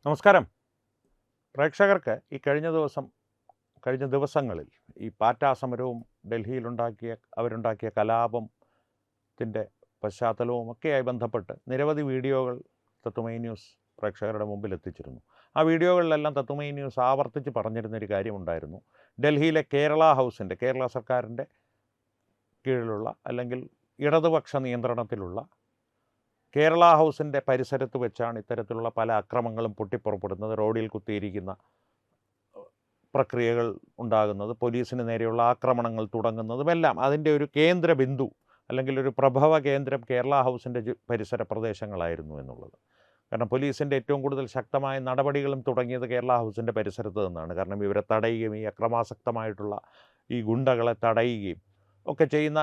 നമസ്കാരം. പ്രേക്ഷകർക്ക് ഈ കഴിഞ്ഞ ദിവസങ്ങളിൽ ഈ പാറ്റാ സമരവും അവരുണ്ടാക്കിയ കലാപത്തിൻ്റെ പശ്ചാത്തലവും ഒക്കെയായി ബന്ധപ്പെട്ട് നിരവധി വീഡിയോകൾ തത്വമൈ ന്യൂസ് പ്രേക്ഷകരുടെ മുമ്പിൽ എത്തിച്ചിരുന്നു. ആ വീഡിയോകളിലെല്ലാം തത്വമൈ ന്യൂസ് ആവർത്തിച്ച് പറഞ്ഞിരുന്നൊരു കാര്യമുണ്ടായിരുന്നു. ഡൽഹിയിലെ കേരള സർക്കാരിൻ്റെ കീഴിലുള്ള അല്ലെങ്കിൽ ഇടതുപക്ഷ നിയന്ത്രണത്തിലുള്ള കേരള ഹൗസിൻ്റെ പരിസരത്ത് വെച്ചാണ് ഇത്തരത്തിലുള്ള പല അക്രമങ്ങളും പൊട്ടിപ്പുറപ്പെടുന്നത്, റോഡിൽ കുത്തിയിരിക്കുന്ന പ്രക്രിയകൾ ഉണ്ടാകുന്നത്, പോലീസിന് നേരെയുള്ള ആക്രമണങ്ങൾ തുടങ്ങുന്നതുമെല്ലാം അതിൻ്റെ ഒരു കേന്ദ്ര ബിന്ദു അല്ലെങ്കിൽ ഒരു പ്രഭവ കേന്ദ്രം കേരള ഹൗസിൻ്റെ പരിസര പ്രദേശങ്ങളായിരുന്നു എന്നുള്ളത്. കാരണം പോലീസിൻ്റെ ഏറ്റവും കൂടുതൽ ശക്തമായ നടപടികളും തുടങ്ങിയത് കേരള ഹൗസിൻ്റെ പരിസരത്ത് നിന്നാണ്. കാരണം ഇവരെ തടയുകയും ഈ അക്രമാസക്തമായിട്ടുള്ള ഈ ഗുണ്ടകളെ തടയുകയും ഒക്കെ ചെയ്യുന്ന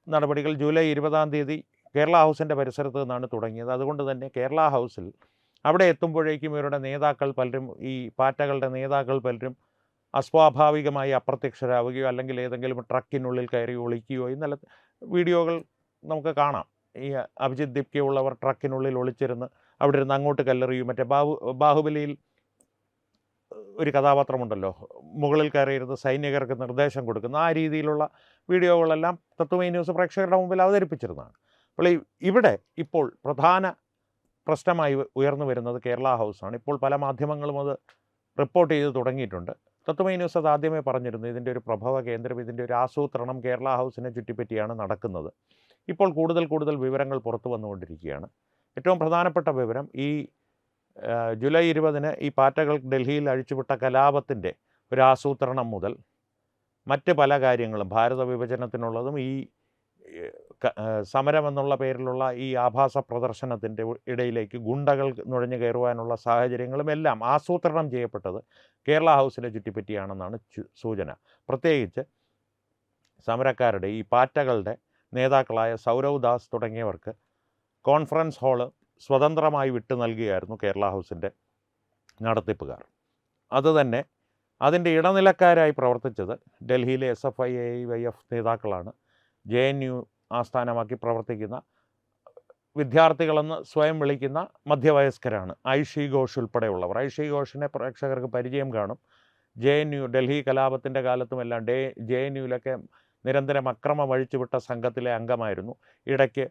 നടപടികൾ ജൂലൈ 20 കേരള ഹൗസിൻ്റെ പരിസരത്ത് നിന്നാണ് തുടങ്ങിയത്. അതുകൊണ്ട് തന്നെ കേരള ഹൗസിൽ അവിടെ എത്തുമ്പോഴേക്കും ഇവരുടെ നേതാക്കൾ പലരും, ഈ പാറ്റകളുടെ നേതാക്കൾ പലരും അസ്വാഭാവികമായി അപ്രത്യക്ഷരാവുകയോ അല്ലെങ്കിൽ ഏതെങ്കിലും ട്രക്കിനുള്ളിൽ കയറി ഒളിക്കുകയോ ഇന്നലെ വീഡിയോകൾ നമുക്ക് കാണാം. ഈ അഭിജിത്ത് ദിപ്കെ ഉള്ളവർ ട്രക്കിനുള്ളിൽ ഒളിച്ചിരുന്ന് അവിടെ ഇരുന്ന് അങ്ങോട്ട് കല്ലെറിയും. മറ്റേ ബാഹുബലിയിൽ ഒരു കഥാപാത്രമുണ്ടല്ലോ, മുകളിൽ കയറിയിരുന്ന് സൈനികർക്ക് നിർദ്ദേശം കൊടുക്കുന്ന ആ രീതിയിലുള്ള വീഡിയോകളെല്ലാം തത്വമൈ ന്യൂസ് പ്രേക്ഷകരുടെ മുമ്പിൽ അവതരിപ്പിച്ചിരുന്നതാണ്. അപ്പോൾ ഇവിടെ ഇപ്പോൾ പ്രധാന പ്രശ്നമായി ഉയർന്നു വരുന്നത് കേരള ഹൗസാണ്. ഇപ്പോൾ പല മാധ്യമങ്ങളും അത് റിപ്പോർട്ട് ചെയ്ത് തുടങ്ങിയിട്ടുണ്ട്. തത്വമൈ ന്യൂസ് അത് ആദ്യമേ പറഞ്ഞിരുന്നു, ഇതിൻ്റെ ഒരു പ്രഭവ കേന്ദ്രം, ഇതിൻ്റെ ഒരു ആസൂത്രണം കേരള ഹൗസിനെ ചുറ്റിപ്പറ്റിയാണ് നടക്കുന്നത്. ഇപ്പോൾ കൂടുതൽ വിവരങ്ങൾ പുറത്തു വന്നുകൊണ്ടിരിക്കുകയാണ്. ഏറ്റവും പ്രധാനപ്പെട്ട വിവരം, ഈ ജൂലൈ 20 ഈ പാറ്റകൾ ഡൽഹിയിൽ അഴിച്ചുവിട്ട കലാപത്തിൻ്റെ ഒരു ആസൂത്രണം മുതൽ മറ്റ് പല കാര്യങ്ങളും, ഭാരത വിഭജനത്തിനുള്ളതും ഈ സമരമെന്നുള്ള പേരിലുള്ള ഈ ആഭാസ പ്രദർശനത്തിൻ്റെ ഇടയിലേക്ക് ഗുണ്ടകൾ നുഴഞ്ഞു കയറുവാനുള്ള സാഹചര്യങ്ങളും എല്ലാം ആസൂത്രണം ചെയ്യപ്പെട്ടത് കേരള ഹൗസിനെ ചുറ്റിപ്പറ്റിയാണെന്നാണ് സൂചന. പ്രത്യേകിച്ച് സമരക്കാരുടെ, ഈ പാറ്റകളുടെ നേതാക്കളായ സൗരവ് ദാസ് തുടങ്ങിയവർക്ക് കോൺഫറൻസ് ഹാള് സ്വതന്ത്രമായി വിട്ടു നൽകുകയായിരുന്നു കേരള ഹൗസിൻ്റെ നടത്തിപ്പുകാർ. അതുതന്നെ അതിൻ്റെ ഇടനിലക്കാരായി പ്രവർത്തിച്ചത് ഡൽഹിയിലെ SFI AIYF നേതാക്കളാണ്. JNU ആസ്ഥാനമാക്കി പ്രവർത്തിക്കുന്ന വിദ്യാർത്ഥികളെന്ന് സ്വയം വിളിക്കുന്ന മധ്യവയസ്കരാണ്. ഐഷി ഘോഷ് ഉൾപ്പെടെയുള്ളവർ. ഐഷി ഘോഷിനെ പ്രേക്ഷകർക്ക് പരിചയം കാണും. JNU ഡൽഹി കലാപത്തിൻ്റെ കാലത്തുമെല്ലാം JNUവിലൊക്കെ നിരന്തരം അക്രമം അഴിച്ചുവിട്ട സംഘത്തിലെ അംഗമായിരുന്നു. ഇടയ്ക്ക്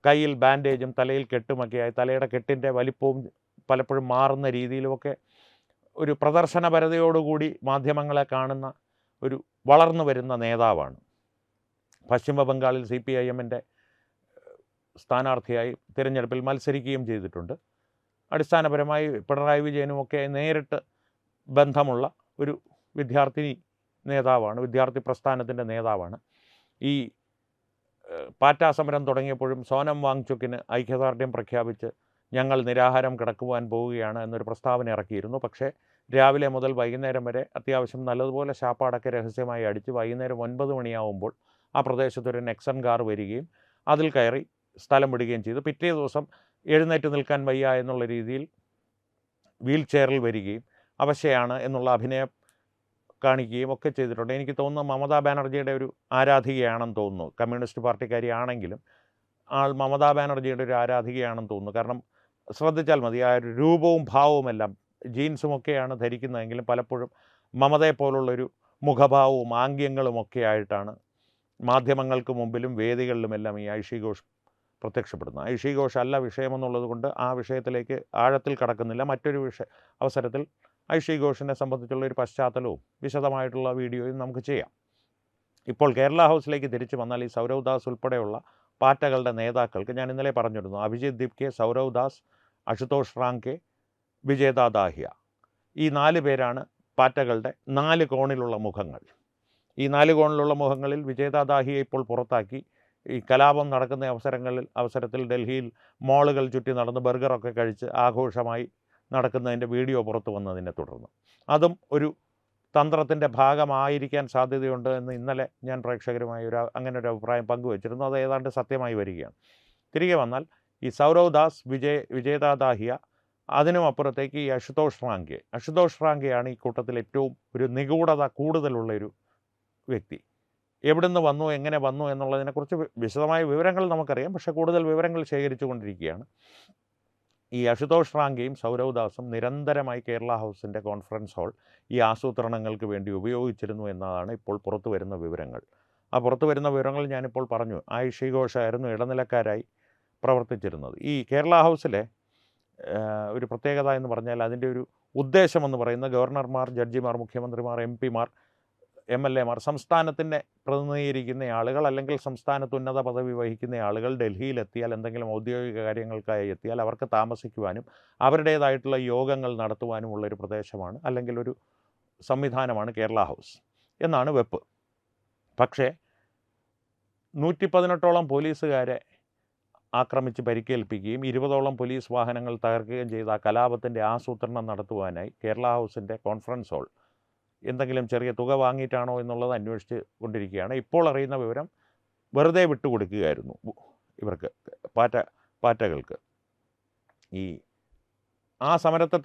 കയ്യിൽ ബാൻഡേജും തലയിൽ കെട്ടുമൊക്കെയായി, തലയുടെ കെട്ടിൻ്റെ വലിപ്പവും പലപ്പോഴും മാറുന്ന രീതിയിലുമൊക്കെ ഒരു പ്രദർശനപരതയോടുകൂടി മാധ്യമങ്ങളെ കാണുന്ന ഒരു വളർന്നു വരുന്ന നേതാവാണ്. പശ്ചിമ ബംഗാളിൽ CPIMൻ്റെ സ്ഥാനാർത്ഥിയായി തിരഞ്ഞെടുപ്പിൽ മത്സരിക്കുകയും ചെയ്തിട്ടുണ്ട്. അടിസ്ഥാനപരമായി പിണറായി വിജയനുമൊക്കെ നേരിട്ട് ബന്ധമുള്ള ഒരു വിദ്യാർത്ഥി പ്രസ്ഥാനത്തിൻ്റെ നേതാവാണ്. ഈ പാറ്റാ സമരം തുടങ്ങിയപ്പോഴും സോനം വാങ്ചുക്കിന് ഐക്യദാർഢ്യം പ്രഖ്യാപിച്ച് ഞങ്ങൾ നിരാഹാരം കിടക്കുവാൻ പോവുകയാണ് എന്നൊരു പ്രസ്താവന ഇറക്കിയിരുന്നു. പക്ഷേ രാവിലെ മുതൽ വൈകുന്നേരം വരെ അത്യാവശ്യം നല്ലതുപോലെ ശാപ്പാടൊക്കെ രഹസ്യമായി അടിച്ച് വൈകുന്നേരം 9 മണിയാവുമ്പോൾ ആ പ്രദേശത്തൊരു നെക്സൺ കാർ വരികയും അതിൽ കയറി സ്ഥലം വിടുകയും ചെയ്തു. പിറ്റേ ദിവസം എഴുന്നേറ്റ് നിൽക്കാൻ വയ്യ എന്നുള്ള രീതിയിൽ വീൽ ചെയറിൽ വരികയും അവശയാണ് എന്നുള്ള അഭിനയം കാണിക്കുകയും ഒക്കെ ചെയ്തിട്ടുണ്ട്. എനിക്ക് തോന്നുന്നു മമതാ ബാനർജിയുടെ ഒരു ആരാധികയാണെന്ന് തോന്നുന്നു. കമ്മ്യൂണിസ്റ്റ് പാർട്ടിക്കാരിയാണെങ്കിലും ആൾ മമതാ ബാനർജിയുടെ ഒരു ആരാധികയാണെന്ന് തോന്നുന്നു. കാരണം ശ്രദ്ധിച്ചാൽ മതി, ആ ഒരു രൂപവും ഭാവവുമെല്ലാം, ജീൻസുമൊക്കെയാണ് ധരിക്കുന്നതെങ്കിലും പലപ്പോഴും മമതയെ പോലുള്ളൊരു മുഖഭാവവും ആംഗ്യങ്ങളുമൊക്കെ ആയിട്ടാണ് മാധ്യമങ്ങൾക്ക് മുമ്പിലും വേദികളിലുമെല്ലാം ഈ ഐഷി ഘോഷ് പ്രത്യക്ഷപ്പെടുന്നത്. ഐഷി ഘോഷ് അല്ല വിഷയമെന്നുള്ളത് കൊണ്ട് ആ വിഷയത്തിലേക്ക് ആഴത്തിൽ കടക്കുന്നില്ല. മറ്റൊരു അവസരത്തിൽ ഐഷി ഘോഷിനെ സംബന്ധിച്ചുള്ള ഒരു പശ്ചാത്തലവും വിശദമായിട്ടുള്ള വീഡിയോയും നമുക്ക് ചെയ്യാം. ഇപ്പോൾ കേരള ഹൗസിലേക്ക് തിരിച്ചു വന്നാൽ ഈ സൗരവ് ദാസ് ഉൾപ്പെടെയുള്ള പാറ്റകളുടെ നേതാക്കൾക്ക് ഞാൻ ഇന്നലെ പറഞ്ഞിരുന്നു, അഭിജിത്ത് ദിപ്കെ, സൗരവ് ദാസ്, അശുതോഷ് റാങ്കെ, വിജേത ദാഹിയ, ഈ 4 പേരാണ് പാറ്റകളുടെ 4 കോണിലുള്ള മുഖങ്ങൾ. ഈ 4 കോണിലുള്ള മുഖങ്ങളിൽ വിജേത ദാഹിയെ ഇപ്പോൾ പുറത്താക്കി. ഈ കലാപം നടക്കുന്ന അവസരത്തിൽ ഡൽഹിയിൽ മോളുകൾ ചുറ്റി നടന്ന് ബർഗറൊക്കെ കഴിച്ച് ആഘോഷമായി നടക്കുന്നതിൻ്റെ വീഡിയോ പുറത്തു വന്നതിനെ തുടർന്ന് അതും ഒരു തന്ത്രത്തിൻ്റെ ഭാഗമായിരിക്കാൻ സാധ്യതയുണ്ട് എന്ന് ഇന്നലെ ഞാൻ പ്രേക്ഷകരുമായി അങ്ങനെ ഒരു അഭിപ്രായം പങ്കുവച്ചിരുന്നു. അത് ഏതാണ്ട് സത്യമായി വരികയാണ്. തിരികെ വന്നാൽ ഈ സൗരവ് ദാസ്, വിജേത ദാഹിയ, അതിനും അപ്പുറത്തേക്ക് ഈ അശുതോഷ് റാങ്കെയാണ് ഈ കൂട്ടത്തിൽ ഏറ്റവും ഒരു നിഗൂഢത കൂടുതലുള്ളൊരു വ്യക്തി. എവിടുന്ന് വന്നു, എങ്ങനെ വന്നു എന്നുള്ളതിനെക്കുറിച്ച് വിശദമായ വിവരങ്ങൾ നമുക്കറിയാം. പക്ഷേ കൂടുതൽ വിവരങ്ങൾ ശേഖരിച്ചു കൊണ്ടിരിക്കുകയാണ്. ഈ അശുതോഷ് റാങ്കയും സൗരവ് ദാസും നിരന്തരമായി കേരള ഹൗസിൻ്റെ കോൺഫറൻസ് ഹാൾ ഈ ആസൂത്രണങ്ങൾക്ക് വേണ്ടി ഉപയോഗിച്ചിരുന്നു എന്നതാണ് ഇപ്പോൾ പുറത്തു വരുന്ന വിവരങ്ങൾ. ആ പുറത്തു വരുന്ന വിവരങ്ങൾ ഞാനിപ്പോൾ പറഞ്ഞു. ആയിഷി ഘോഷായിരുന്നു ഇടനിലക്കാരായി പ്രവർത്തിച്ചിരുന്നത്. ഈ കേരള ഹൗസിലെ ഒരു പ്രത്യേകത എന്ന് പറഞ്ഞാൽ അതിൻ്റെ ഒരു ഉദ്ദേശമെന്ന് പറയുന്ന ഗവർണർമാർ, ജഡ്ജിമാർ, മുഖ്യമന്ത്രിമാർ, MP മാർ, MLA മാർ, സംസ്ഥാനത്തിനെ പ്രതിനിധീകരിക്കുന്ന ആളുകൾ അല്ലെങ്കിൽ സംസ്ഥാനത്ത് ഉന്നത പദവി വഹിക്കുന്ന ആളുകൾ ഡൽഹിയിലെത്തിയാൽ, എന്തെങ്കിലും ഔദ്യോഗിക കാര്യങ്ങൾക്കായി എത്തിയാൽ അവർക്ക് താമസിക്കുവാനും അവരുടേതായിട്ടുള്ള യോഗങ്ങൾ നടത്തുവാനുമുള്ളൊരു പ്രദേശമാണ് അല്ലെങ്കിൽ ഒരു സംവിധാനമാണ് കേരള ഹൗസ് എന്നാണ് വെപ്പ്. പക്ഷേ 118ഓളം പോലീസുകാരെ ആക്രമിച്ച് പരിക്കേൽപ്പിക്കുകയും 20ഓളം പോലീസ് വാഹനങ്ങൾ തകർക്കുകയും ചെയ്ത ആ കലാപത്തിൻ്റെ ആസൂത്രണം നടത്തുവാനായി കേരള ഹൗസിൻ്റെ കോൺഫറൻസ് ഹാൾ എന്തെങ്കിലും ചെറിയ തുക വാങ്ങിയിട്ടാണോ എന്നുള്ളത് അന്വേഷിച്ച് കൊണ്ടിരിക്കുകയാണ്. ഇപ്പോൾ അറിയുന്ന വിവരം വെറുതെ വിട്ടുകൊടുക്കുകയായിരുന്നു ഇവർക്ക്, പാറ്റകൾക്ക്. ഈ ആ സമരത്തെ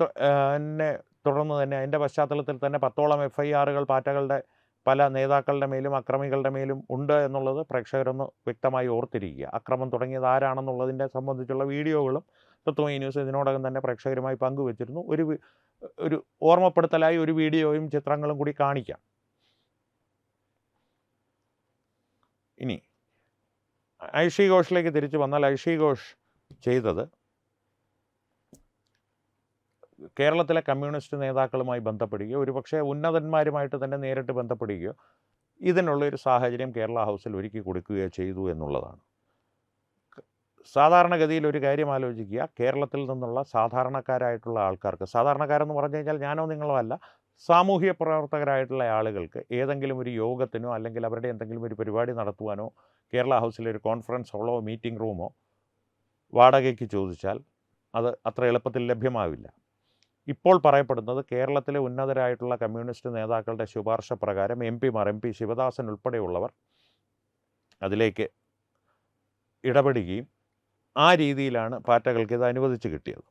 തുടർന്ന് തന്നെ അതിൻ്റെ പശ്ചാത്തലത്തിൽ തന്നെ 10ഓളം FIRകൾ പാറ്റകളുടെ പല നേതാക്കളുടെ മേലും അക്രമികളുടെ മേലും ഉണ്ട് എന്നുള്ളത് പ്രേക്ഷകരൊന്ന് വ്യക്തമായി ഓർത്തിരിക്കുക. അക്രമം തുടങ്ങിയത് ആരാണെന്നുള്ളതിനെ സംബന്ധിച്ചുള്ള വീഡിയോകളും തത്വമയി ന്യൂസ് ഇതിനോടകം തന്നെ പ്രേക്ഷകരുമായി പങ്കുവച്ചിരുന്നു. ഒരു ഓർമ്മപ്പെടുത്തലായി ഒരു വീഡിയോയും ചിത്രങ്ങളും കൂടി കാണിക്കാം. ഇനി ഐഷി ഘോഷിലേക്ക് തിരിച്ചു വന്നാൽ, ഐഷി ഘോഷ് ചെയ്തത് കേരളത്തിലെ കമ്മ്യൂണിസ്റ്റ് നേതാക്കളുമായി ബന്ധപ്പെടുകയോ ഒരുപക്ഷെ ഉന്നതന്മാരുമായിട്ട് തന്നെ നേരിട്ട് ബന്ധപ്പെടുകയോ ഇതിനുള്ളൊരു സാഹചര്യം കേരള ഹൗസിൽ ഒരുക്കി കൊടുക്കുകയോ ചെയ്തു എന്നുള്ളതാണ്. സാധാരണഗതിയിൽ ഒരു കാര്യം ആലോചിക്കുക, കേരളത്തിൽ നിന്നുള്ള സാധാരണക്കാരായിട്ടുള്ള ആൾക്കാർക്ക്, സാധാരണക്കാരെന്ന് പറഞ്ഞു കഴിഞ്ഞാൽ ഞാനോ നിങ്ങളോ അല്ല, സാമൂഹ്യ പ്രവർത്തകരായിട്ടുള്ള ആളുകൾക്ക് ഏതെങ്കിലും ഒരു യോഗത്തിനോ അല്ലെങ്കിൽ അവരുടെ എന്തെങ്കിലും ഒരു പരിപാടി നടത്തുവാനോ കേരള ഹൗസിലെ ഒരു കോൺഫറൻസ് ഹാളോ മീറ്റിംഗ് റൂമോ വാടകയ്ക്ക് ചോദിച്ചാൽ അത് അത്ര എളുപ്പത്തിൽ ലഭ്യമാവില്ല. ഇപ്പോൾ പറയപ്പെടുന്നത് കേരളത്തിലെ ഉന്നതരായിട്ടുള്ള കമ്മ്യൂണിസ്റ്റ് നേതാക്കളുടെ ശുപാർശ പ്രകാരം MP മാർ, MP ശിവദാസൻ ഉൾപ്പെടെയുള്ളവർ അതിലേക്ക് ഇടപെടുകയും ആ രീതിയിലാണ് പാറ്റകൾക്ക് ഇത് അനുവദിച്ച് കിട്ടിയത്.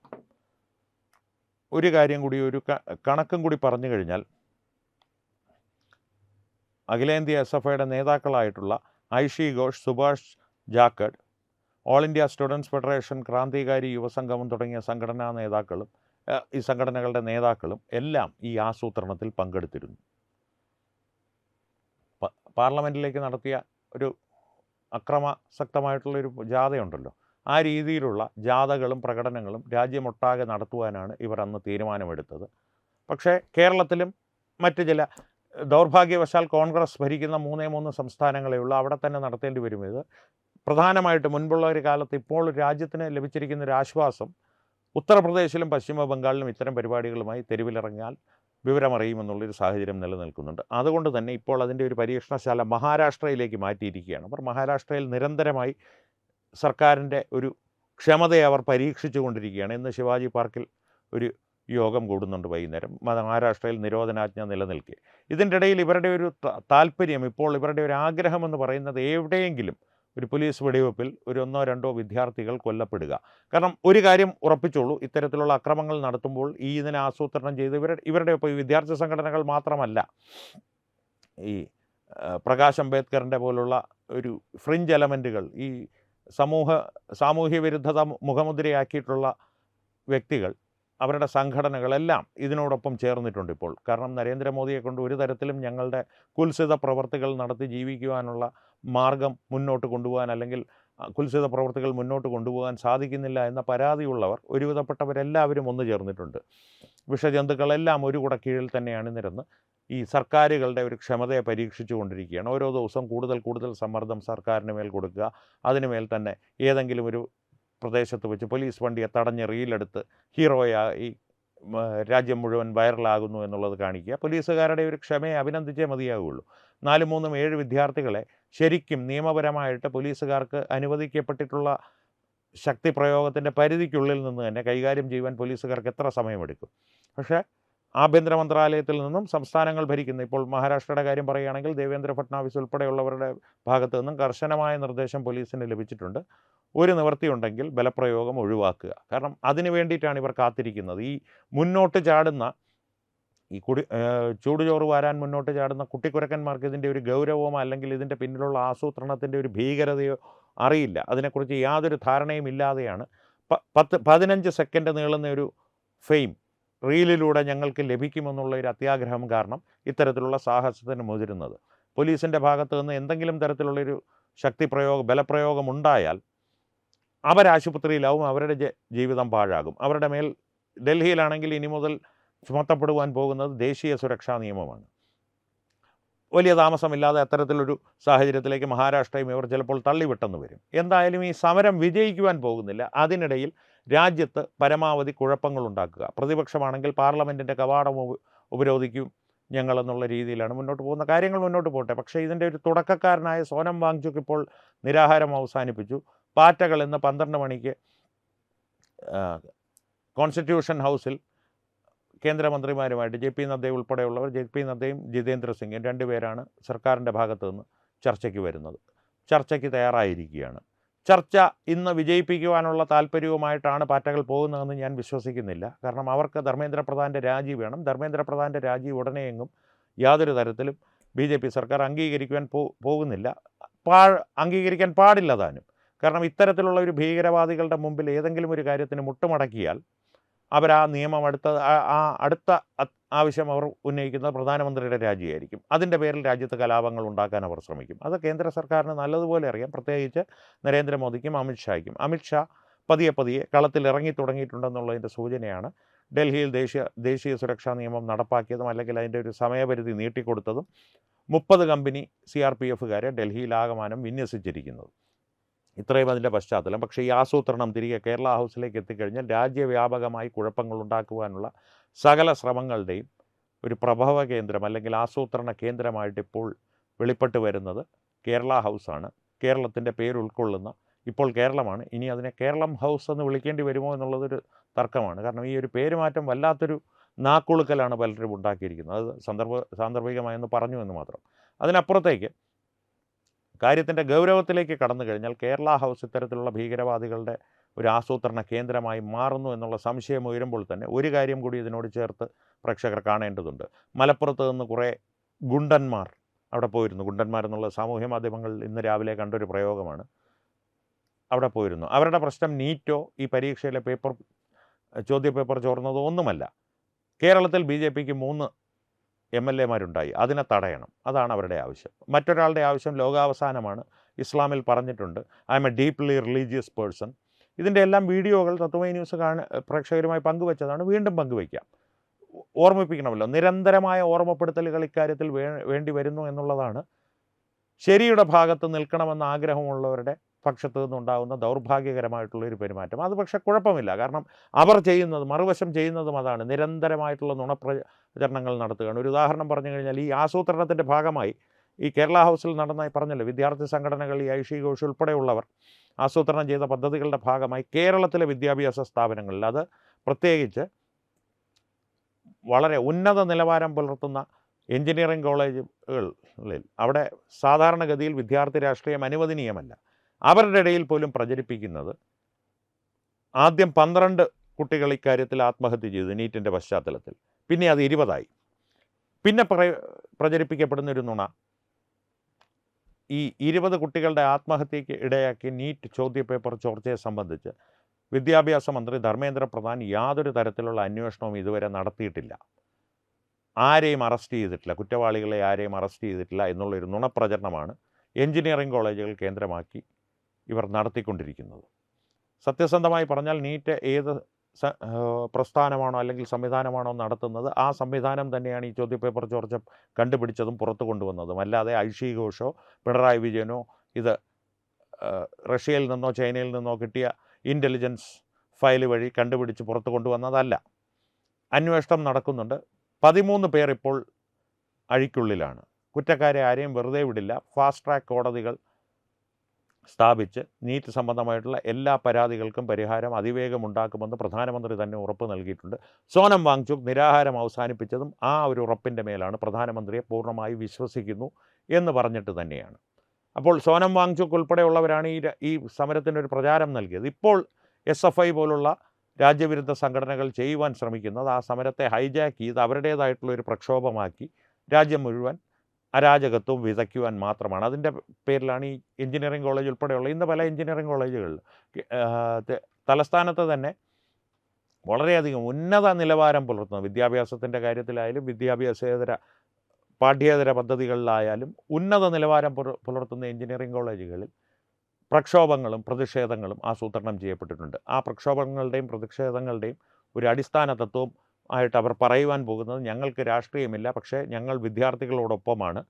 ഒരു കാര്യം കൂടി, ഒരു കണക്കും കൂടി പറഞ്ഞു കഴിഞ്ഞാൽ, അഖിലേന്ത്യാ SFIയുടെ നേതാക്കളായിട്ടുള്ള Aishe Ghosh, Subhash Jakhar, all India students federation, Krantikari Yuvasangamam തുടങ്ങിയ സംഘടനാ നേതാക്കളും ഈ സംഘടനകളുടെ നേതാക്കളും എല്ലാം ഈ ആസൂത്രണത്തിൽ പങ്കെടുത്തിരുന്നു. പാർലമെൻറ്റിലേക്ക് നടത്തിയ ഒരു അക്രമാസക്തമായിട്ടുള്ളൊരു ജാഥയുണ്ടല്ലോ, ആ രീതിയിലുള്ള ജാഥകളും പ്രകടനങ്ങളും രാജ്യമൊട്ടാകെ നടത്തുവാനാണ് ഇവർ അന്ന് തീരുമാനമെടുത്തത്. പക്ഷേ കേരളത്തിലും മറ്റ് ചില ദൗർഭാഗ്യവശാൽ കോൺഗ്രസ് ഭരിക്കുന്ന 3 സംസ്ഥാനങ്ങളേ ഉള്ളൂ, അവിടെ തന്നെ നടത്തേണ്ടി വരും ഇത്. പ്രധാനമായിട്ട് മുൻപുള്ള ഒരു കാലത്ത് ഇപ്പോൾ രാജ്യത്തിന് ലഭിച്ചിരിക്കുന്നൊരു ആശ്വാസം, ഉത്തർപ്രദേശിലും പശ്ചിമ ബംഗാളിലും ഇത്തരം പരിപാടികളുമായി തെരുവിലിറങ്ങിയാൽ വിവരമറിയുമെന്നുള്ളൊരു സാഹചര്യം നിലനിൽക്കുന്നുണ്ട്. അതുകൊണ്ട് തന്നെ ഇപ്പോൾ അതിൻ്റെ ഒരു പരീക്ഷണശാല മഹാരാഷ്ട്രയിലേക്ക് മാറ്റിയിരിക്കുകയാണ്. അവർ മഹാരാഷ്ട്രയിൽ നിരന്തരമായി സർക്കാരിൻ്റെ ഒരു ക്ഷമതയെ അവർ പരീക്ഷിച്ചു കൊണ്ടിരിക്കുകയാണ്. ഇന്ന് ശിവാജി പാർക്കിൽ ഒരു യോഗം കൂടുന്നുണ്ട് വൈകുന്നേരം, മഹാരാഷ്ട്രയിൽ നിരോധനാജ്ഞ നിലനിൽക്കെ. ഇതിൻ്റെ ഇടയിൽ ഇവരുടെ ഒരു താല്പര്യം, ഇപ്പോൾ ഇവരുടെ ഒരു ആഗ്രഹമെന്ന് പറയുന്നത് എവിടെയെങ്കിലും ഒരു പോലീസ് വെടിവെപ്പിൽ ഒരു 1-2 വിദ്യാർത്ഥികൾ കൊല്ലപ്പെടുക. കാരണം ഒരു കാര്യം ഉറപ്പിച്ചോളൂ, ഇത്തരത്തിലുള്ള അക്രമങ്ങൾ നടത്തുമ്പോൾ ഇതിനെ ആസൂത്രണം ചെയ്ത് ഇവരുടെ ഇപ്പോൾ ഈ വിദ്യാർത്ഥി സംഘടനകൾ മാത്രമല്ല, ഈ പ്രകാശ് അംബേദ്കറിൻ്റെ പോലുള്ള ഒരു ഫ്രിഞ്ച് എലമെൻറ്റുകൾ, ഈ സാമൂഹ്യ വിരുദ്ധത മുഖമുദ്രയാക്കിയിട്ടുള്ള വ്യക്തികൾ, അവരുടെ സംഘടനകളെല്ലാം ഇതിനോടൊപ്പം ചേർന്നിട്ടുണ്ട് ഇപ്പോൾ. കാരണം നരേന്ദ്രമോദിയെ കൊണ്ട് ഒരു തരത്തിലും ഞങ്ങളുടെ കുൽസിത പ്രവർത്തികൾ നടത്തി ജീവിക്കുവാനുള്ള മാർഗം മുന്നോട്ട് കൊണ്ടുപോകാൻ, അല്ലെങ്കിൽ കുൽസിത പ്രവർത്തികൾ മുന്നോട്ട് കൊണ്ടുപോകാൻ സാധിക്കുന്നില്ല എന്ന പരാതിയുള്ളവർ ഒരുവിധപ്പെട്ടവരെല്ലാവരും ഒന്നു ചേർന്നിട്ടുണ്ട്. വിഷജന്തുക്കളെല്ലാം ഒരു കുടക്കീഴിൽ തന്നെയാണ് നിരന്ന് ഈ സർക്കാരുകളുടെ ഒരു ക്ഷമതയെ പരീക്ഷിച്ചു കൊണ്ടിരിക്കുകയാണ്. ഓരോ ദിവസവും കൂടുതൽ സമ്മർദ്ദം സർക്കാരിന് മേൽ കൊടുക്കുക, അതിനുമേൽ തന്നെ ഏതെങ്കിലും ഒരു പ്രദേശത്ത് വെച്ച് പോലീസ് വണ്ടിയെ തടഞ്ഞ് റീലെടുത്ത് ഹീറോയായി രാജ്യം മുഴുവൻ വൈറലാകുന്നു എന്നുള്ളത് കാണിക്കുക. പോലീസുകാരുടെ ഒരു ക്ഷമയെ അഭിനന്ദിച്ചേ മതിയാകുള്ളൂ. 4-7 വിദ്യാർത്ഥികളെ ശരിക്കും നിയമപരമായിട്ട് പോലീസുകാർക്ക് അനുവദിക്കപ്പെട്ടിട്ടുള്ള ശക്തി പ്രയോഗത്തിൻ്റെ പരിധിക്കുള്ളിൽ നിന്ന് തന്നെ കൈകാര്യം ചെയ്യുവാൻ പോലീസുകാർക്ക് എത്ര സമയമെടുക്കും? പക്ഷേ ആഭ്യന്തര മന്ത്രാലയത്തിൽ നിന്നും സംസ്ഥാനങ്ങൾ ഭരിക്കുന്ന, ഇപ്പോൾ മഹാരാഷ്ട്രയുടെ കാര്യം പറയുകയാണെങ്കിൽ ദേവേന്ദ്ര ഫട്നാവിസ് ഉൾപ്പെടെയുള്ളവരുടെ ഭാഗത്തു നിന്നും കർശനമായ നിർദ്ദേശം പോലീസിന് ലഭിച്ചിട്ടുണ്ട്. ഒരു നിവൃത്തിയുണ്ടെങ്കിൽ ബലപ്രയോഗം ഒഴിവാക്കുക. കാരണം അതിനു വേണ്ടിയിട്ടാണ് ഇവർ കാത്തിരിക്കുന്നത്. ഈ മുന്നോട്ട് ചാടുന്ന, ഈ ചൂടുചോറ് വാരാൻ മുന്നോട്ട് ചാടുന്ന കുട്ടിക്കുരക്കന്മാർക്ക് ഇതിൻ്റെ ഒരു ഗൗരവമോ അല്ലെങ്കിൽ ഇതിൻ്റെ പിന്നിലുള്ള ആസൂത്രണത്തിൻ്റെ ഒരു ഭീകരതയോ അറിയില്ല. അതിനെക്കുറിച്ച് യാതൊരു ധാരണയും ഇല്ലാതെയാണ് 15 സെക്കൻഡ് നീളുന്ന ഒരു ഫെയിം റീലിലൂടെ ഞങ്ങൾക്ക് ലഭിക്കുമെന്നുള്ള ഒരു അത്യാഗ്രഹം കാരണം ഇത്തരത്തിലുള്ള സാഹസത്തിന് മുതിരുന്നത്. പോലീസിൻ്റെ ഭാഗത്ത് നിന്ന് എന്തെങ്കിലും തരത്തിലുള്ളൊരു ബലപ്രയോഗം ഉണ്ടായാൽ അവരാശുപത്രിയിലാവും, അവരുടെ ജീവിതം പാഴാകും. അവരുടെ മേൽ ഡൽഹിയിലാണെങ്കിൽ ഇനി മുതൽ ചുമത്തപ്പെടുവാൻ പോകുന്നത് ദേശീയ സുരക്ഷാ നിയമമാണ്. വലിയ താമസമില്ലാതെ അത്തരത്തിലൊരു സാഹചര്യത്തിലേക്ക് മഹാരാഷ്ട്രയും ഇവർ ചിലപ്പോൾ തള്ളിവിട്ടെന്ന് വരും. എന്തായാലും ഈ സമരം വിജയിക്കുവാൻ പോകുന്നില്ല. അതിനിടയിൽ രാജ്യത്ത് പരമാവധി കുഴപ്പങ്ങളുണ്ടാക്കുക, പ്രതിപക്ഷമാണെങ്കിൽ പാർലമെൻറ്റിൻ്റെ കവാടം ഉപരോധിക്കും ഞങ്ങളെന്നുള്ള രീതിയിലാണ് മുന്നോട്ട് പോകുന്ന. കാര്യങ്ങൾ മുന്നോട്ട് പോട്ടെ. പക്ഷേ ഇതിൻ്റെ ഒരു തുടക്കക്കാരനായ സോനം വാങ്ചുക് ഇപ്പോൾ നിരാഹാരം അവസാനിപ്പിച്ചു. പാറ്റകൾ ഇന്ന് 12 മണിക്ക് കോൺസ്റ്റിറ്റ്യൂഷൻ ഹൗസിൽ കേന്ദ്രമന്ത്രിമാരുമായിട്ട് JP നദ്ദ ഉൾപ്പെടെയുള്ളവർ, JP നദ്ദയും ജിതേന്ദ്ര സിംഗും 2 പേരാണ് സർക്കാരിൻ്റെ ഭാഗത്തു നിന്ന് ചർച്ചയ്ക്ക് വരുന്നത്. ചർച്ചയ്ക്ക് തയ്യാറായിരിക്കുകയാണ്. ചർച്ച ഇന്ന് വിജയിപ്പിക്കുവാനുള്ള താല്പര്യവുമായിട്ടാണ് പാറ്റകൾ പോകുന്നതെന്ന് ഞാൻ വിശ്വസിക്കുന്നില്ല. കാരണം അവർക്ക് ധർമ്മേന്ദ്ര പ്രധാൻ്റെ രാജി വേണം. ധർമ്മേന്ദ്ര പ്രധാൻ്റെ രാജി ഉടനെയെങ്ങും യാതൊരു തരത്തിലും BJP സർക്കാർ അംഗീകരിക്കുവാൻ പോകുന്നില്ല. അംഗീകരിക്കാൻ പാടില്ല താനും. കാരണം ഇത്തരത്തിലുള്ള ഒരു ഭീകരവാദികളുടെ മുമ്പിൽ ഏതെങ്കിലും ഒരു കാര്യത്തിന് മുട്ടുമടക്കിയാൽ അവർ ആ നിയമം അടുത്ത ആവശ്യം അവർ ഉന്നയിക്കുന്നത് പ്രധാനമന്ത്രിയുടെ രാജിയായിരിക്കും. അതിൻ്റെ പേരിൽ രാജ്യത്ത് കലാപങ്ങൾ ഉണ്ടാക്കാൻ അവർ ശ്രമിക്കും. അത് കേന്ദ്ര സർക്കാരിന് നല്ലതുപോലെ അറിയാം, പ്രത്യേകിച്ച് നരേന്ദ്രമോദിക്കും അമിത്ഷായ്ക്കും. അമിത്ഷാ പതിയെ കളത്തിൽ ഇറങ്ങി തുടങ്ങിയിട്ടുണ്ടെന്നുള്ളതിൻ്റെ സൂചനയാണ് ഡൽഹിയിൽ ദേശീയ സുരക്ഷാ നിയമം നടപ്പാക്കിയതും അല്ലെങ്കിൽ അതിൻ്റെ ഒരു സമയപരിധി നീട്ടിക്കൊടുത്തതും 30 കമ്പനി CRPFകാരെ ഡൽഹിയിലാകമാനം വിന്യസിച്ചിരിക്കുന്നത്. ഇത്രയും അതിൻ്റെ പശ്ചാത്തലം. പക്ഷേ ഈ ആസൂത്രണം തിരികെ കേരള ഹൗസിലേക്ക് എത്തിക്കഴിഞ്ഞാൽ രാജ്യവ്യാപകമായി കുഴപ്പങ്ങൾ ഉണ്ടാക്കുവാനുള്ള സകല ശ്രമങ്ങളുടെയും ഒരു പ്രഭവ കേന്ദ്രം അല്ലെങ്കിൽ ആസൂത്രണ കേന്ദ്രമായിട്ട് ഇപ്പോൾ വെളിപ്പെട്ട് വരുന്നത് കേരള ഹൗസാണ്. കേരളത്തിൻ്റെ പേരുൾക്കൊള്ളുന്ന ഇപ്പോൾ കേരളമാണ്. ഇനി അതിനെ കേരളം ഹൗസ് എന്ന് വിളിക്കേണ്ടി വരുമോ എന്നുള്ളതൊരു തർക്കമാണ്. കാരണം ഈ ഒരു പേരുമാറ്റം വല്ലാത്തൊരു നാക്കുളുക്കലാണ് പലരും ഉണ്ടാക്കിയിരിക്കുന്നത്. അത് സാന്ദർഭികമായെന്ന് പറഞ്ഞു എന്ന് മാത്രം. അതിനപ്പുറത്തേക്ക് കാര്യത്തിൻ്റെ ഗൗരവത്തിലേക്ക് കടന്നു കഴിഞ്ഞാൽ കേരള ഹൗസ് ഇത്തരത്തിലുള്ള ഭീകരവാദികളുടെ ഒരു ആസൂത്രണ കേന്ദ്രമായി മാറുന്നു എന്നുള്ള സംശയം ഉയരുമ്പോൾ തന്നെ ഒരു കാര്യം കൂടി ഇതിനോട് ചേർത്ത് പ്രേക്ഷകർ കാണേണ്ടതുണ്ട്. മലപ്പുറത്ത് നിന്ന് കുറേ ഗുണ്ടന്മാർ അവിടെ പോയിരുന്നു. ഗുണ്ടന്മാരെന്നുള്ള സാമൂഹ്യ മാധ്യമങ്ങളിൽ ഇന്ന് രാവിലെ കണ്ടൊരു പ്രയോഗമാണ്. അവിടെ പോയിരുന്നു. അവരുടെ പ്രശ്നം നീറ്റോ ഈ പരീക്ഷയിലെ ചോദ്യപേപ്പർ ചോർന്നതോ ഒന്നുമല്ല. കേരളത്തിൽ BJPക്ക് 3 MLAമാരുണ്ടായി. അതിനെ തടയണം. അതാണ് അവരുടെ ആവശ്യം. മറ്റൊരാളുടെ ആവശ്യം ലോകാവസാനമാണ്. ഇസ്ലാമിൽ പറഞ്ഞിട്ടുണ്ട്, I M A deeply religious person. ഇതിൻ്റെ എല്ലാം വീഡിയോകൾ തത്വമൈ ന്യൂസ് പ്രേക്ഷകരുമായി പങ്കുവച്ചതാണ്. വീണ്ടും പങ്കുവയ്ക്കാം. ഓർമ്മിപ്പിക്കണമല്ലോ. നിരന്തരമായ ഓർമ്മപ്പെടുത്തലുകൾ ഇക്കാര്യത്തിൽ വേണ്ടി വരുന്നു എന്നുള്ളതാണ് ശരിയുടെ ഭാഗത്ത് നിൽക്കണമെന്ന ആഗ്രഹമുള്ളവരുടെ പക്ഷത്തു നിന്നുണ്ടാകുന്ന ദൗർഭാഗ്യകരമായിട്ടുള്ളൊരു പെരുമാറ്റം. അത് പക്ഷേ കുഴപ്പമില്ല. കാരണം അവർ മറുവശം ചെയ്യുന്നതും അതാണ്. നിരന്തരമായിട്ടുള്ള നുണപ്രചരണങ്ങൾ നടത്തുകയാണ്. ഒരു ഉദാഹരണം പറഞ്ഞു കഴിഞ്ഞാൽ ഈ ആസൂത്രണത്തിൻ്റെ ഭാഗമായി ഈ കേരള ഹൗസിൽ നടന്ന പറഞ്ഞല്ലോ, വിദ്യാർത്ഥി സംഘടനകൾ, ഈ ഐഷി ഘോഷ് ഉൾപ്പെടെയുള്ളവർ ആസൂത്രണം ചെയ്ത പദ്ധതികളുടെ ഭാഗമായി കേരളത്തിലെ വിദ്യാഭ്യാസ സ്ഥാപനങ്ങളിൽ, അത് പ്രത്യേകിച്ച് വളരെ ഉന്നത നിലവാരം പുലർത്തുന്ന എഞ്ചിനീയറിംഗ് കോളേജുകളിൽ അവിടെ സാധാരണഗതിയിൽ വിദ്യാർത്ഥി രാഷ്ട്രീയം അനുവദനീയമല്ല. അവരുടെ ഇടയിൽ പോലും പ്രചരിപ്പിക്കുന്നത് ആദ്യം 12 കുട്ടികൾ ഇക്കാര്യത്തിൽ ആത്മഹത്യ ചെയ്തു നീറ്റിൻ്റെ പശ്ചാത്തലത്തിൽ. പിന്നെ അത് 20ആയി. പിന്നെ പ്രചരിപ്പിക്കപ്പെടുന്ന ഒരു നുണ, ഈ 20 കുട്ടികളുടെ ആത്മഹത്യയ്ക്ക് ഇടയാക്കി നീറ്റ് ചോദ്യപേപ്പർ ചോർച്ചയെ സംബന്ധിച്ച് വിദ്യാഭ്യാസ മന്ത്രി ധർമ്മേന്ദ്ര പ്രധാൻ യാതൊരു തരത്തിലുള്ള അന്വേഷണവും ഇതുവരെ നടത്തിയിട്ടില്ല. ആരെയും അറസ്റ്റ് ചെയ്തിട്ടില്ല, കുറ്റവാളികളെ ആരെയും അറസ്റ്റ് ചെയ്തിട്ടില്ല എന്നുള്ളൊരു നുണപ്രചരണമാണ് എഞ്ചിനീയറിംഗ് കോളേജുകൾ കേന്ദ്രമാക്കി ഇവർ നടത്തിക്കൊണ്ടിരിക്കുന്നത്. സത്യസന്ധമായി പറഞ്ഞാൽ നീറ്റ് ഏത് പ്രസ്ഥാനമാണോ അല്ലെങ്കിൽ സംവിധാനമാണോ നടത്തുന്നത്, ആ സംവിധാനം തന്നെയാണ് ഈ ചോദ്യപേപ്പർ ചോർച്ച കണ്ടുപിടിച്ചതും പുറത്തു കൊണ്ടുവന്നതും. അല്ലാതെ ഐഷി ഘോഷോ പിണറായി വിജയനോ ഇത് റഷ്യയിൽ നിന്നോ ചൈനയിൽ നിന്നോ കിട്ടിയ ഇൻ്റലിജൻസ് ഫയൽ വഴി കണ്ടുപിടിച്ച് പുറത്തു കൊണ്ടുവന്നതല്ല. അന്വേഷണം നടക്കുന്നുണ്ട്. 13 പേർ ഇപ്പോൾ അഴിക്കുള്ളിലാണ്. കുറ്റക്കാരെ ആരെയും വെറുതെ വിടില്ല. ഫാസ്റ്റ് ട്രാക്ക് കോടതികൾ സ്ഥാപിച്ച് നീറ്റ് സംബന്ധമായിട്ടുള്ള എല്ലാ പരാതികൾക്കും പരിഹാരം അതിവേഗം ഉണ്ടാക്കുമെന്ന് പ്രധാനമന്ത്രി തന്നെ ഉറപ്പ് നൽകിയിട്ടുണ്ട്. സോനം വാങ്ചുക് നിരാഹാരം അവസാനിപ്പിച്ചതും ആ ഒരു ഉറപ്പിൻ്റെ മേലാണ്. പ്രധാനമന്ത്രിയെ പൂർണ്ണമായി വിശ്വസിക്കുന്നു എന്ന് പറഞ്ഞിട്ട് തന്നെയാണ്. അപ്പോൾ സോനം വാങ്ചുക് ഉൾപ്പെടെയുള്ളവരാണ് ഈ സമരത്തിനൊരു പ്രചാരം നൽകിയത്. ഇപ്പോൾ SFI പോലുള്ള രാജ്യവിരുദ്ധ സംഘടനകൾ ചെയ്യുവാൻ ശ്രമിക്കുന്നത് ആ സമരത്തെ ഹൈജാക്ക് ചെയ്ത് അവരുടേതായിട്ടുള്ളൊരു പ്രക്ഷോഭമാക്കി രാജ്യം മുഴുവൻ അരാജകത്വം വിതയ്ക്കുവാൻ മാത്രമാണ്. അതിൻ്റെ പേരിലാണ് ഈ എഞ്ചിനീയറിംഗ് കോളേജ് ഉൾപ്പെടെയുള്ള ഇന്ന് പല എഞ്ചിനീയറിംഗ് കോളേജുകളിൽ തലസ്ഥാനത്ത് തന്നെ വളരെയധികം ഉന്നത നിലവാരം പുലർത്തുന്ന വിദ്യാഭ്യാസത്തിൻ്റെ കാര്യത്തിലായാലും പാഠ്യേതര പദ്ധതികളിലായാലും ഉന്നത നിലവാരം പുലർത്തുന്ന എഞ്ചിനീയറിംഗ് കോളേജുകളിൽ പ്രക്ഷോഭങ്ങളും പ്രതിഷേധങ്ങളും ആസൂത്രണം ചെയ്യപ്പെട്ടിട്ടുണ്ട്. ആ പ്രക്ഷോഭങ്ങളുടെയും പ്രതിഷേധങ്ങളുടെയും ഒരു അടിസ്ഥാന തത്വം ആയിട്ട് അവർ പറയുവാൻ പോകുന്നത് ഞങ്ങൾക്ക് രാഷ്ട്രീയമില്ല, പക്ഷേ ഞങ്ങൾ വിദ്യാർത്ഥികളോടൊപ്പമാണ്.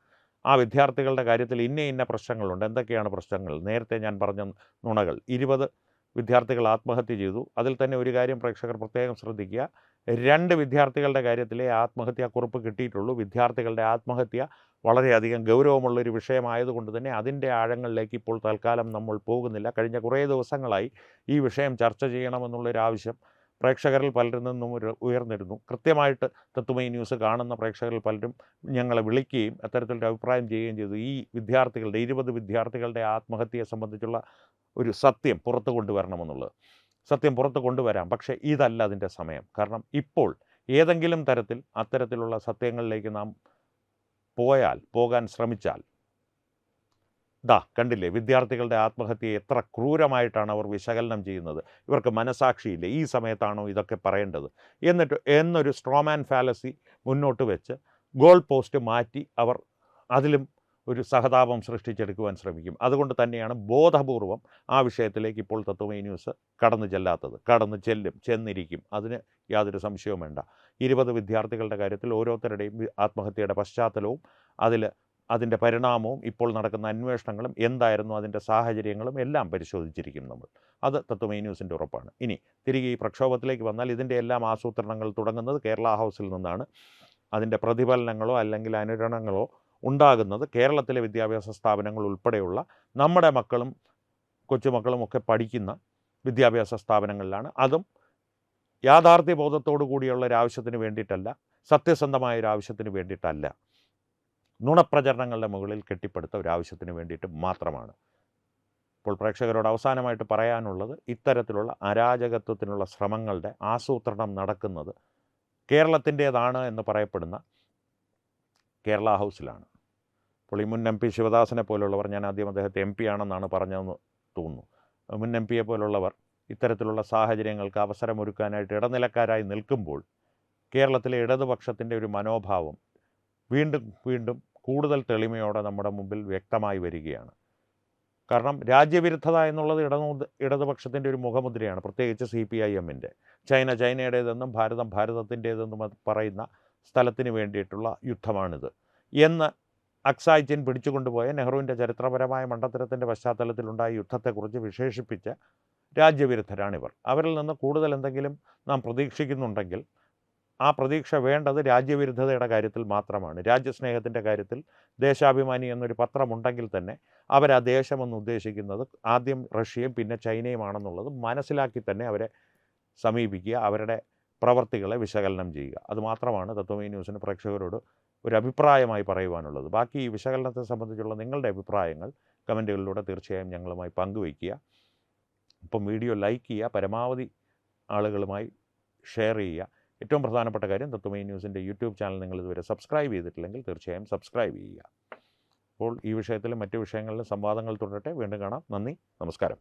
ആ വിദ്യാർത്ഥികളുടെ കാര്യത്തിൽ ഇന്ന പ്രശ്നങ്ങളുണ്ട്. എന്തൊക്കെയാണ് പ്രശ്നങ്ങൾ? നേരത്തെ ഞാൻ പറഞ്ഞ നുണകൾ. 20 വിദ്യാർത്ഥികൾ ആത്മഹത്യ ചെയ്തു. അതിൽ തന്നെ ഒരു കാര്യം പ്രേക്ഷകർ പ്രത്യേകം ശ്രദ്ധിക്കുക. 2 വിദ്യാർത്ഥികളുടെ കാര്യത്തിലേ ആത്മഹത്യാക്കുറിപ്പ് കിട്ടിയിട്ടുള്ളൂ. വിദ്യാർത്ഥികളുടെ ആത്മഹത്യ വളരെയധികം ഗൗരവമുള്ളൊരു വിഷയമായതുകൊണ്ട് തന്നെ അതിൻ്റെ ആഴങ്ങളിലേക്ക് ഇപ്പോൾ തൽക്കാലം നമ്മൾ പോകുന്നില്ല. കഴിഞ്ഞ കുറേ ദിവസങ്ങളായി ഈ വിഷയം ചർച്ച ചെയ്യണമെന്നുള്ളൊരാവശ്യം പ്രേക്ഷകരിൽ പലരിൽ നിന്നും ഉയർന്നിരുന്നു. കൃത്യമായിട്ട് തത്വമയി ന്യൂസ് കാണുന്ന പ്രേക്ഷകരിൽ പലരും ഞങ്ങളെ വിളിക്കുകയും അത്തരത്തിലൊരു അഭിപ്രായം ചെയ്യുകയും ചെയ്തു. ഈ 20 വിദ്യാർത്ഥികളുടെ ആത്മഹത്യയെ സംബന്ധിച്ചുള്ള ഒരു സത്യം പുറത്തു കൊണ്ടുവരണമെന്നുള്ളത്. സത്യം പുറത്തു കൊണ്ടുവരാം, പക്ഷേ ഇതല്ല അതിൻ്റെ സമയം. കാരണം ഇപ്പോൾ ഏതെങ്കിലും തരത്തിൽ അത്തരത്തിലുള്ള സത്യങ്ങളിലേക്ക് നാം പോകാൻ ശ്രമിച്ചാൽ കണ്ടില്ലേ വിദ്യാർത്ഥികളുടെ ആത്മഹത്യയെ എത്ര ക്രൂരമായിട്ടാണ് അവർ വിശകലനം ചെയ്യുന്നത്. ഇവർക്ക് മനസാക്ഷിയില്ല, ഈ സമയത്താണോ ഇതൊക്കെ പറയേണ്ടത് എന്നൊരു സ്ട്രോമാൻ ഫാലസി മുന്നോട്ട് വെച്ച് ഗോൾ പോസ്റ്റ് മാറ്റി അവർ അതിലും ഒരു സഹതാപം സൃഷ്ടിച്ചെടുക്കുവാൻ ശ്രമിക്കും. അതുകൊണ്ട് തന്നെയാണ് ബോധപൂർവം ആ വിഷയത്തിലേക്ക് ഇപ്പോൾ തത്വമയി ന്യൂസ് കടന്നു ചെന്നിരിക്കും. അതിന് യാതൊരു സംശയവും വേണ്ട. 20 വിദ്യാർത്ഥികളുടെ കാര്യത്തിൽ ഓരോരുത്തരുടെയും ആത്മഹത്യയുടെ പശ്ചാത്തലവും അതിൻ്റെ പരിണാമവും ഇപ്പോൾ നടക്കുന്ന അന്വേഷണങ്ങളും എന്തായിരുന്നു അതിൻ്റെ സാഹചര്യങ്ങളും എല്ലാം പരിശോധിച്ചിരിക്കും നമ്മൾ. അത് തത്വമയി ന്യൂസിൻ്റെ ഉറപ്പാണ്. ഇനി തിരികെ ഈ പ്രക്ഷോഭത്തിലേക്ക് വന്നാൽ ഇതിൻ്റെ എല്ലാം ആസൂത്രണങ്ങൾ തുടങ്ങുന്നത് കേരള ഹൗസിൽ നിന്നാണ്. അതിൻ്റെ പ്രതിഫലനങ്ങളോ അല്ലെങ്കിൽ അനുരണനങ്ങളോ ഉണ്ടാകുന്നത് കേരളത്തിലെ വിദ്യാഭ്യാസ സ്ഥാപനങ്ങൾ ഉൾപ്പെടെയുള്ള നമ്മുടെ മക്കളും കൊച്ചുമക്കളും ഒക്കെ പഠിക്കുന്ന വിദ്യാഭ്യാസ സ്ഥാപനങ്ങളിലാണ്. അതും യാഥാർത്ഥ്യബോധത്തോടു കൂടിയുള്ള ഒരാവശ്യത്തിന് വേണ്ടിയിട്ടല്ല, സത്യസന്ധമായൊരാവശ്യത്തിന് വേണ്ടിയിട്ടല്ല, നുണപ്രചരണങ്ങളുടെ മുകളിൽ കെട്ടിപ്പടുത്ത ഒരാവശ്യത്തിന് വേണ്ടിയിട്ട് മാത്രമാണ്. ഇപ്പോൾ പ്രേക്ഷകരോട് അവസാനമായിട്ട് പറയാനുള്ളത്, ഇത്തരത്തിലുള്ള അരാജകത്വത്തിനുള്ള ശ്രമങ്ങളുടെ ആസൂത്രണം നടക്കുന്നത് കേരളത്തിൻ്റേതാണ് എന്ന് പറയപ്പെടുന്ന കേരള ഹൗസിലാണ്. അപ്പോൾ ഈ മുൻ MP ശിവദാസനെ പോലുള്ളവർ, ഞാൻ ആദ്യം അദ്ദേഹത്തെ MP ആണെന്നാണ് പറഞ്ഞതെന്ന് തോന്നുന്നു, മുൻ MP പോലുള്ളവർ ഇത്തരത്തിലുള്ള സാഹചര്യങ്ങൾക്ക് അവസരമൊരുക്കാനായിട്ട് ഇടനിലക്കാരായി നിൽക്കുമ്പോൾ കേരളത്തിലെ ഇടതുപക്ഷത്തിൻ്റെ ഒരു മനോഭാവം വീണ്ടും കൂടുതൽ തെളിമയോടെ നമ്മുടെ മുമ്പിൽ വ്യക്തമായി വരികയാണ്. കാരണം രാജ്യവിരുദ്ധത എന്നുള്ളത് ഇടതുപക്ഷത്തിൻ്റെ ഒരു മുഖമുദ്രയാണ്, പ്രത്യേകിച്ച് CPIM-ൻ്റെ. ചൈനയുടേതെന്നും ഭാരതത്തിൻ്റേതെന്നും പറയുന്ന സ്ഥലത്തിന് വേണ്ടിയിട്ടുള്ള യുദ്ധമാണിത് എന്ന് അക്സായ് ചിൻ പിടിച്ചുകൊണ്ടുപോയ നെഹ്റുവിൻ്റെ ചരിത്രപരമായ മണ്ടത്തരത്തിൻ്റെ പശ്ചാത്തലത്തിലുണ്ടായ യുദ്ധത്തെക്കുറിച്ച് വിശേഷിപ്പിച്ച രാജ്യവിരുദ്ധരാണിവർ. അവരിൽ നിന്ന് കൂടുതൽ എന്തെങ്കിലും നാം പ്രതീക്ഷിക്കുന്നുണ്ടെങ്കിൽ ആ പ്രതീക്ഷ വേണ്ടത് രാജ്യവിരുദ്ധതയുടെ കാര്യത്തിൽ മാത്രമാണ്. രാജ്യസ്നേഹത്തിൻ്റെ കാര്യത്തിൽ ദേശാഭിമാനി എന്നൊരു പത്രമുണ്ടെങ്കിൽ തന്നെ അവരാ ദേശമെന്ന് ഉദ്ദേശിക്കുന്നത് ആദ്യം റഷ്യയും പിന്നെ ചൈനയുമാണെന്നുള്ളത് മനസ്സിലാക്കി തന്നെ അവരെ സമീപിക്കുക, അവരുടെ പ്രവർത്തികളെ വിശകലനം ചെയ്യുക. അതുമാത്രമാണ് തത്വമയി ന്യൂസിന് പ്രേക്ഷകരോട് ഒരു അഭിപ്രായമായി പറയുവാനുള്ളത്. ബാക്കി ഈ വിശകലനത്തെ സംബന്ധിച്ചുള്ള നിങ്ങളുടെ അഭിപ്രായങ്ങൾ കമൻറ്റുകളിലൂടെ തീർച്ചയായും ഞങ്ങളുമായി പങ്കുവയ്ക്കുക. അപ്പം വീഡിയോ ലൈക്ക് ചെയ്യുക, പരമാവധി ആളുകളുമായി ഷെയർ ചെയ്യുക. ഏറ്റവും പ്രധാനപ്പെട്ട കാര്യം, തത്വമയി ന്യൂസിൻ്റെ യൂട്യൂബ് ചാനൽ നിങ്ങൾ ഇതുവരെ സബ്സ്ക്രൈബ് ചെയ്തിട്ടില്ലെങ്കിൽ തീർച്ചയായും സബ്സ്ക്രൈബ് ചെയ്യുക. അപ്പോൾ ഈ വിഷയത്തിലും മറ്റു വിഷയങ്ങളിലും സംവാദങ്ങൾ തുടരട്ടെ. വീണ്ടും കാണാം. നന്ദി, നമസ്കാരം.